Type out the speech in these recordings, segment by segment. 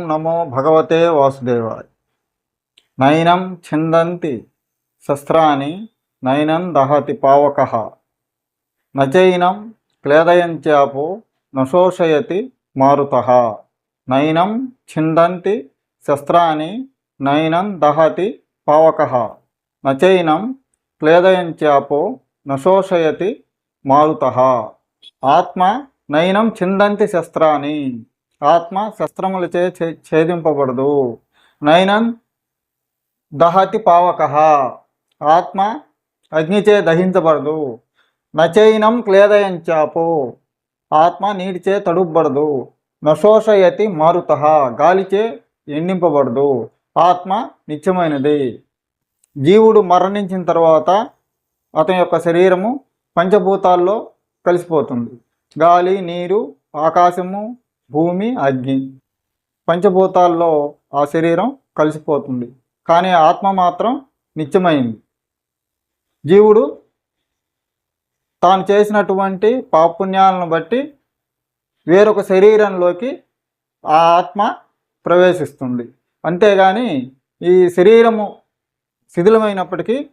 నమో భగవతే వాసుదేవాయ. నైనం ఛిందంతి శస్త్రాన్ని నైనం దహతి పావకః నచైనం క్లేదయంత్యాపో నశోషయతి మారుతః. నైనం ఛిందంతి శస్త్రాన్ని నైనం దహతి పావకః నచైనం క్లేదయంత్యాపో నశోషయతి మారుతః. ఆత్మ నైనం ఛిందంతి శస్త్రాన్ని, ఆత్మ శస్త్రములచే ఛేదింపబడదు. నైనం దహతి పావకః, ఆత్మ అగ్నిచే దహించబడదు. నచైనం క్లేదయంచాపో, ఆత్మ నీటిచే తడుపబడదు. నశోషయతి మారుతః, గాలిచే ఎండింపబడదు. ఆత్మ నిత్యమైనది. జీవుడు మరణించిన తర్వాత అతని యొక్క శరీరము పంచభూతాల్లో కలిసిపోతుంది. గాలి, నీరు, ఆకాశము, భూమి, అగ్ని, పంచభూతాల్లో ఆ శరీరం కలిసిపోతుంది. కానీ ఆత్మ మాత్రం నిత్యమైంది. జీవుడు తాను చేసినటువంటి పాపుణ్యాలను బట్టి వేరొక శరీరంలోకి ఆ ఆత్మ ప్రవేశిస్తుంది. అంతేగాని ఈ శరీరము శిథిలమైనప్పటికీ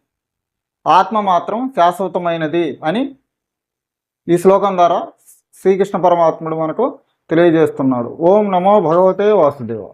ఆత్మ మాత్రం శాశ్వతమైనది అని ఈ శ్లోకం ద్వారా శ్రీకృష్ణ పరమాత్ముడు మనకు తెలియజేస్తున్నాడు. ఓం నమో భగవతే వాసుదేవ.